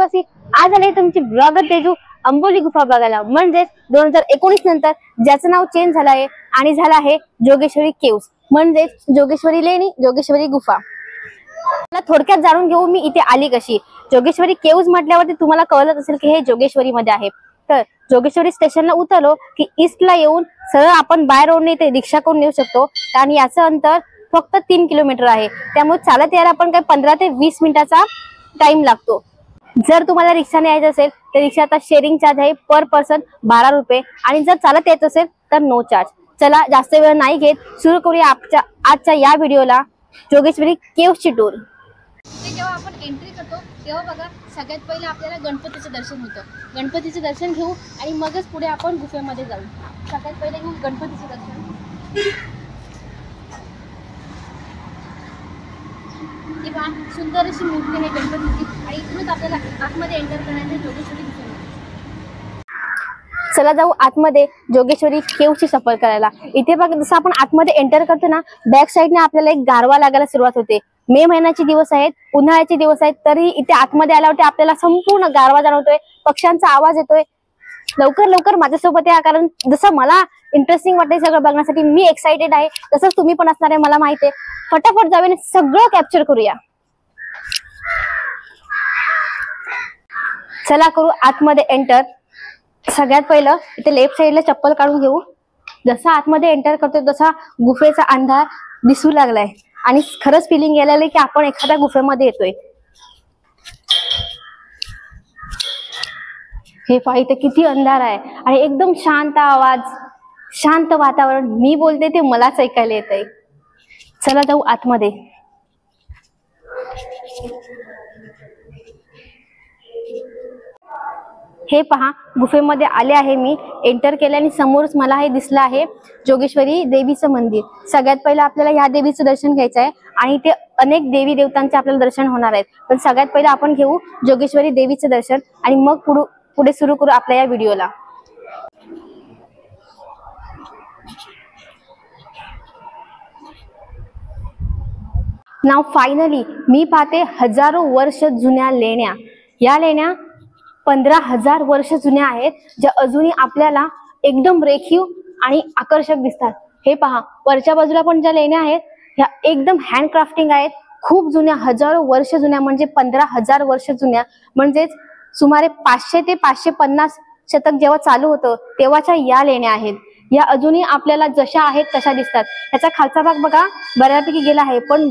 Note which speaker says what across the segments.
Speaker 1: आदिवासी आज आले तुमची ब्लॉगर तेजू अंबोली गुफा बघायला, म्हणजेच 2019 नंतर ज्याचं नाव चेंज झालं आहे आणि झालं आहे जोगेश्वरी केव्स, म्हणजेच जोगेश्वरी लेणी, जोगेश्वरी गुफा। मला थोडक्यात जाणून घेऊ मी इथे आली कशी। जोगेश्वरी केव्स म्हटल्यावरती तुम्हाला कळलंच असेल की हे जोगेश्वरी मध्ये आहे। तर जोगेश्वरी स्टेशनला उतरलो की ईस्टला येऊन सरळ आपण बाय रोडने इथे रिक्षा करून येऊ शकतो, आणि याचं अंतर फक्त 3 किलोमीटर आहे। त्यामुळे चालत यायला आपण काही 15 ते 20 मिनिटाचा टाइम लागतो। जर तुम्हाला रिक्षाने यायचं असेल तर रिक्षाचा शेअरिंग चार्ज आहे पर पर्सन 12 रुपये, आणि जर चालत यायचं असेल तर नो चार्ज। चला जास्त वेळ नाही घेत, सुरू करूया आजच्या या व्हिडिओला जोगेश्वरी केव्सची टूर। जेव्हा आपण एंट्री करतो तेव्हा बघा सगळ्यात पहिले आपल्याला गणपतीचं दर्शन होतं। गणपतीचं दर्शन घेऊ आणि मगच पुढे आपण गुफेमध्ये जाऊ। सगळ्यात पहिले घेऊ गणपतीचं दर्शन। ही पहा सुंदर अशी मूर्ती आहे गणपतीची, आणि इथूनच आपल्याला आतमध्ये एंटर करायचं जोगेश्वरी गुफेमध्ये। चला जाऊ आतमध्ये जोगेश्वरी केव्सची सफर करायला। इथे बघा जसं आपण आतमध्ये एंटर करतो ना, बॅक साईडने आपल्याला एक गारवा लागायला सुरुवात होते। मे महिन्याचे दिवस आहेत, उन्हाळ्याचे दिवस आहेत, तरी इथे आतमध्ये आल्यावरती आपल्याला संपूर्ण गारवा जाणवतोय, पक्ष्यांचा आवाज येतोय। लवकर लवकर माझ्यासोबत या, कारण जसं मला इंटरेस्टिंग वाटतंय सगळं बघण्यासाठी, मी एक्साइटेड आहे, तसंच तुम्ही पण असणार आहे मला माहिती आहे। फटाफट जाऊन सगळं कॅप्चर करूया। चला करू आतमध्ये एंटर। सगळ्यात पहिलं इथे लेफ्ट साईडला चप्पल काढून घेऊ। जसा आतमध्ये एंटर करतोय तसा गुफेचा अंधार दिसू लागलाय, आणि खरंच फिलिंग यायला लागली की आपण एखाद्या गुफेमध्ये येतोय। हे पहा इथे किती अंधार आहे, आणि एकदम शांत आवाज, शांत वातावरण। मी बोलते ते मलाच ऐकायला येतंय। चला जाऊ आतमध्ये। हे पहा गुफेमध्ये आले आहे मी, एंटर केल्याने समोरच मला हे दिसलं आहे जोगेश्वरी देवीचं मंदिर। सगळ्यात पहिलं आपल्याला ह्या देवीचं दर्शन घ्यायचं आहे, आणि इथे अनेक देवी देवतांचे आपल्याला दर्शन होणार आहेत। पण सगळ्यात पहिलं आपण घेऊ जोगेश्वरी देवीचं दर्शन, आणि मग पुढे सुरू करू आपल्या या व्हिडिओला। नाव फायनली मी पाहते हजारो वर्ष जुन्या लेण्या। या लेण्या 15,000 वर्ष जुन्या आहेत, ज्या अजूनही आपल्याला एकदम रेखीव आणि आकर्षक दिसतात। हे पहा वरच्या बाजूला पण ज्या लेण्या आहेत ह्या एकदम हँडक्राफ्टिंग आहेत, खूप जुन्या, हजारो वर्ष जुन्या, म्हणजे 15,000 वर्ष जुन्या। म्हणजेच सुमारे 500 ते 550 शतक जेव्हा चालू होतं तेव्हाच्या या लेण्या आहेत। या अजूनही आपल्याला जशा आहेत तशा दिसतात। याचा खालचा भाग बघा बऱ्यापैकी गेला आहे, पण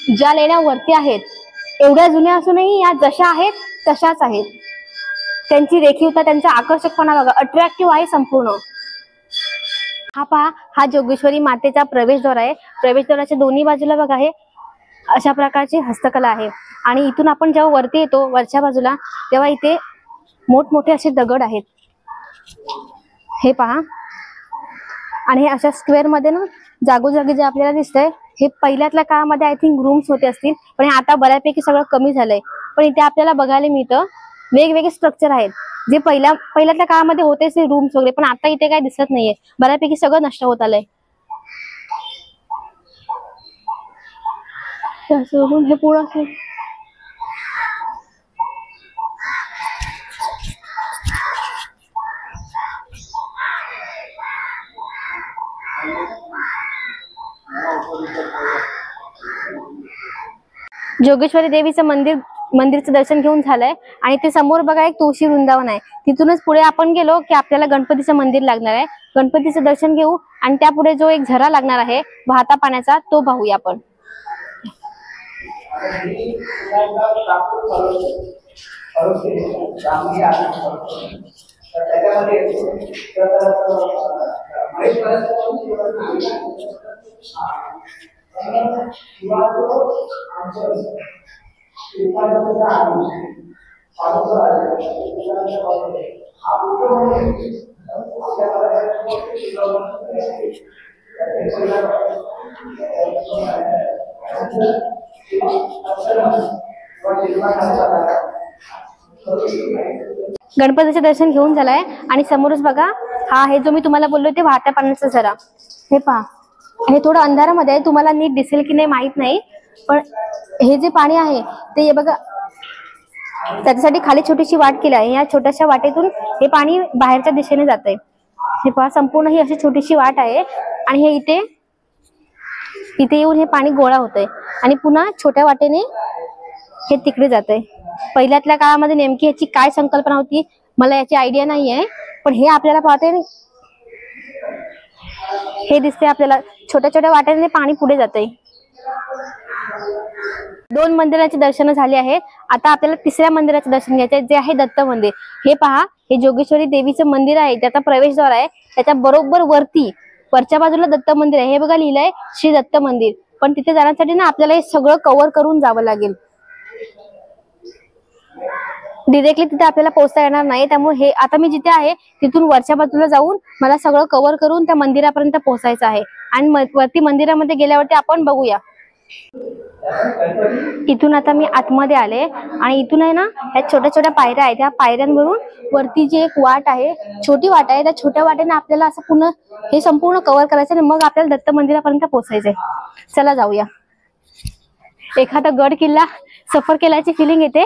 Speaker 1: ज्या लेण्या वरती आहेत एवढ्या जुन्या असूनही या जशा आहेत तशाच आहेत। त्यांची रेखीवता, त्यांचा आकर्षकपणा बघा, अट्रॅक्टिव्ह आहे संपूर्ण। हा पहा हा जोगेश्वरी मातेचा प्रवेशद्वार आहे। प्रवेशद्वाराच्या दोन्ही बाजूला बघा हे अशा प्रकारची हस्तकला आहे, आणि इथून आपण जेव्हा वरती येतो वरच्या बाजूला तेव्हा इथे मोठमोठे असे दगड आहेत। हे पहा, आणि हे अशा स्क्वेअर मध्ये ना जागोजागी जे आपल्याला दिसतंय हे पहिल्यातल्या काळामध्ये आय थिंक रूम्स होते असतील, पण हे आता बऱ्यापैकी सगळं कमी झालंय। पण इथे आपल्याला बघायला मिळतं वेगवेगळे स्ट्रक्चर आहेत, जे पहिल्यातल्या काळामध्ये होते ते रूम्स वगैरे, पण आता इथे काही दिसत नाहीये, बऱ्यापैकी सगळं नष्ट होत आलंय। हे पुढं असेल जोगेश्वरी देवीचं मंदिरचं दर्शन घेऊन झालंय, आणि ते समोर बघा एक तुळशी वृंदावन आहे। तिथूनच पुढे आपण गेलो की आपल्याला गणपतीचं मंदिर लागणार आहे। गणपतीचं दर्शन घेऊ, आणि त्यापुढे जो एक झरा लागणार आहे वाहता पाण्याचा तो पाहूया आपण। गणपतीचे दर्शन घेऊन झालंय, आणि समोरच बघा हा आहे जो मी तुम्हाला बोललो ते वाहत्या पाण्याचा झरा। हे पहा हे थोडं अंधारामध्ये आहे, तुम्हाला नीट दिसेल की नाही माहित नाही, पण हे जे पाणी आहे ते बघा त्याच्यासाठी खाली छोटीशी वाट केली आहे. या छोट्याशा वाटेतून हे पाणी बाहेरच्या दिशेने जात आहे. हे पहा, संपूर्ण ही अशी छोटीशी वाट आहे आणि हे इथे येऊन हे पाणी गोळा होतंय आणि पुन्हा छोट्या वाटेने हे तिकडे जात आहे. पहिल्यातल्या काळामध्ये नेमकी याची काय संकल्पना होती मला याची आयडिया नाही आहे, पण हे आपल्याला पाहते हे दिसते आपल्याला छोट्या छोट्या वाट्याने पाणी पुढे जाते. 2 मंदिराची दर्शन झाली आहेत. आता आपल्याला तिसऱ्या मंदिराचे दर्शन घ्यायचे जे आहे दत्त मंदिर. हे पहा, हे जोगेश्वरी देवीचं मंदिर आहे, त्याचा प्रवेशद्वार आहे. त्याच्या बरोबर वरच्या बाजूला दत्त मंदिर आहे. हे बघा लिहिलंय श्री दत्त मंदिर. पण तिथे जाण्यासाठी ना आपल्याला हे सगळं कव्हर करून जावं लागेल. डिरेक्टली तिथे आपल्याला पोहोचता येणार नाही. त्यामुळे हे आता मी जिथे आहे तिथून वरच्या बाजूला जाऊन मला सगळं कव्हर करून त्या मंदिरापर्यंत पोहोचायचं आहे. आणि वरती मंदिरामध्ये गेल्यावरती आपण बघूया. इथून आता मी आतमध्ये आले आणि इथून आहे ना या छोट्या छोट्या पायऱ्या आहेत. त्या पायऱ्यांवरून वरती जी एक वाट आहे, छोटी वाट आहे, त्या छोट्या वाटेने आपल्याला असं पुन्हा हे संपूर्ण कव्हर करायचं आणि मग आपल्याला दत्त मंदिरापर्यंत पोहोचायचंय. चला जाऊया. एखादा गड किल्ला सफर केल्याची फिलिंग येते,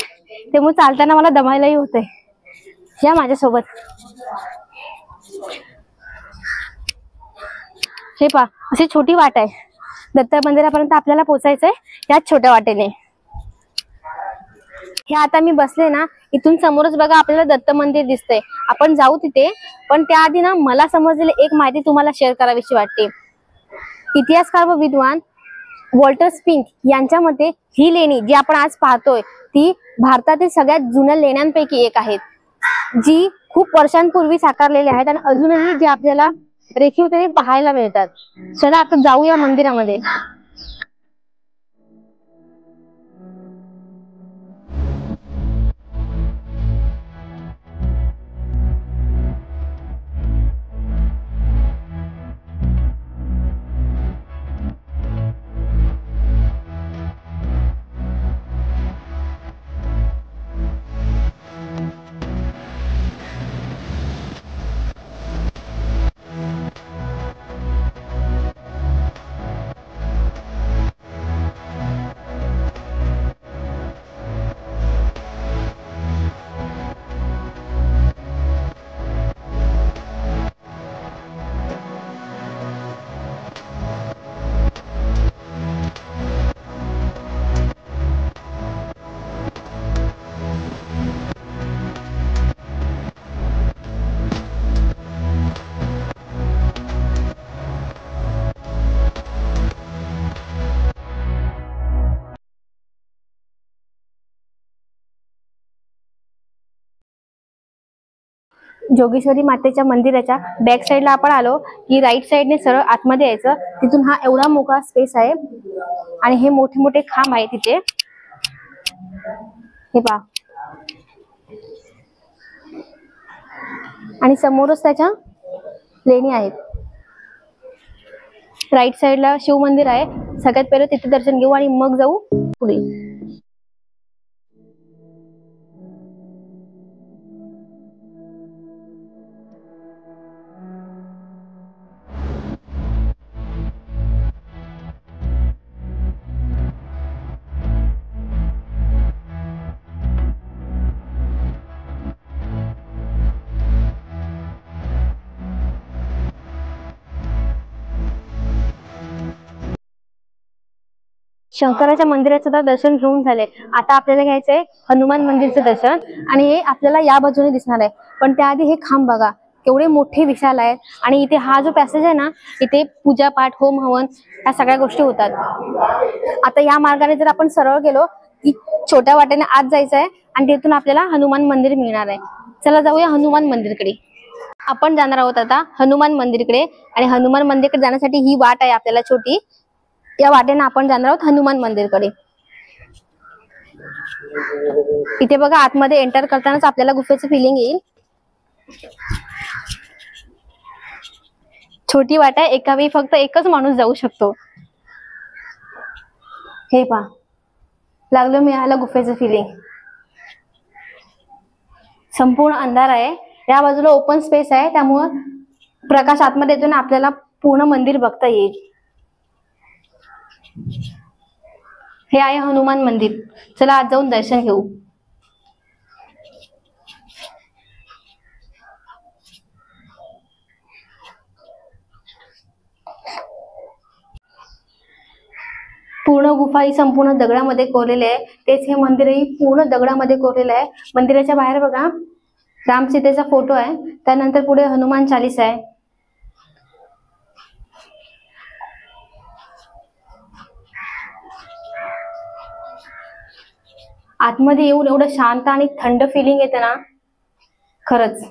Speaker 1: त्यामुळे चालताना मला दमायलाही होते. या माझ्यासोबत. हे पहा, अशी छोटी वाट आहे. दत्त मंदिरापर्यंत आपल्याला पोहोचायचंय याच छोट्या वाटेने. हे आता मी बसले ना, इथून समोरच बघा आपल्याला दत्त मंदिर दिसतंय. आपण जाऊ तिथे, पण त्याआधी ना मला समजलेली एक माहिती तुम्हाला शेअर करावीशी वाटते. इतिहासकार व विद्वान वॉल्टर स्पिंक यांच्या मते ही लेणी जी आपण आज पाहतोय ती भारतातील सगळ्यात जुन्या लेण्यांपैकी एक आहेत, जी खूप वर्षांपूर्वी साकारलेली आहेत आणि अजूनही जे आपल्याला रेखीव तरी पाहायला मिळतात. चला आता जाऊया मंदिरामध्ये. जोगेश्वरी मातेच्या मंदिराच्या बॅक साइडला आपण आलो की राईट साइडने सरळ आतमध्ये यायचं. तिथून हा एवढा मोकळा स्पेस आहे आणि हे मोठे मोठे खांब आहे तिथे. हे पहा, आणि समोरच त्याच्या लेणी आहेत. राईट साइडला शिव मंदिर आहे. सगळ्यात पहिले तिथे दर्शन घेऊ आणि मग जाऊ पुढे. शंकराच्या मंदिराचं तर दर्शन घेऊन झाले. आता आपल्याला घ्यायचंय हनुमान मंदिरचं दर्शन आणि हे आपल्याला या बाजूने दिसणार आहे. पण त्याआधी हे खांब बघा केवढे मोठे विशाल आहेत. आणि इथे हा जो पॅसेज आहे ना, इथे पूजा पाठ, होम हवन या सगळ्या गोष्टी होतात. आता या मार्गाने जर आपण सरळ गेलो की छोट्या वाटेने आत जायचं आहे आणि तिथून आपल्याला हनुमान मंदिर मिळणार आहे. चला जाऊया हनुमान मंदिरकडे. आपण जाणार आहोत आता हनुमान मंदिरकडे आणि हनुमान मंदिरकडे जाण्यासाठी ही वाट आहे आपल्याला छोटी. या वाटेने आपण जाणार आहोत हनुमान मंदिरकडे. इथे बघा आतमध्ये एंटर करतानाच आपल्याला गुफेचं फिलिंग येईल. छोटी वाट आहे, एका वेळी फक्त एकच माणूस जाऊ शकतो. हे पहा, लागलं मिळालं गुफेचं फिलिंग. संपूर्ण अंधार आहे. या बाजूला ओपन स्पेस आहे, त्यामुळं प्रकाश आतमध्ये येतो ना आपल्याला पूर्ण मंदिर बघता येईल. हे आहे हनुमान मंदिर. चला आज जाऊन दर्शन घेऊ. पूर्ण गुफा ही संपूर्ण दगडामध्ये कोरलेली आहे. तेच हे मंदिरही पूर्ण दगडामध्ये कोरलेलं आहे. मंदिराच्या बाहेर बघा राम सीतेचा फोटो आहे. त्यानंतर पुढे हनुमान चालीसा आहे. आतमध्ये येऊन एवढं शांत आणि थंड फिलिंग येतं ना, खरंच.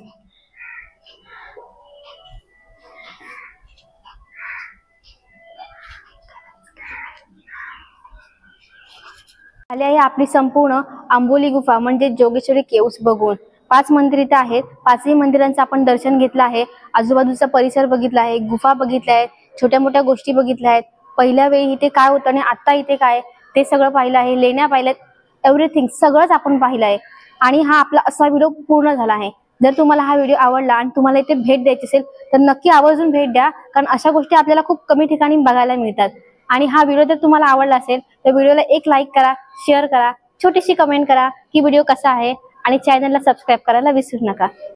Speaker 1: झाली आहे आपली संपूर्ण आंबोली गुफा म्हणजे जोगेश्वरी केव्स बघून. 5 मंदिर इथे आहेत. 5ही मंदिरांचं आपण दर्शन घेतलं आहे. आजूबाजूचा परिसर बघितला आहे, गुफा बघितल्या आहेत, छोट्या मोठ्या गोष्टी बघितल्या आहेत. पहिल्या वेळी इथे काय होतं आणि आता इथे काय ते सगळं पाहिलं आहे. लेण्या पाहिल्यात, एव्हरीथिंग सगळंच आपण पाहिलं आहे. आणि हा आपला असा व्हिडिओ पूर्ण झाला आहे. जर तुम्हाला हा व्हिडिओ आवडला आणि तुम्हाला इथे भेट द्यायची असेल तर नक्की आवर्जून भेट द्या, कारण अशा गोष्टी आपल्याला खूप कमी ठिकाणी बघायला मिळतात. आणि हा व्हिडिओ जर तुम्हाला आवडला असेल तर व्हिडिओला एक लाईक करा, शेअर करा, छोटीशी कमेंट करा की व्हिडिओ कसा आहे आणि चॅनलला सबस्क्राईब करायला विसरू नका.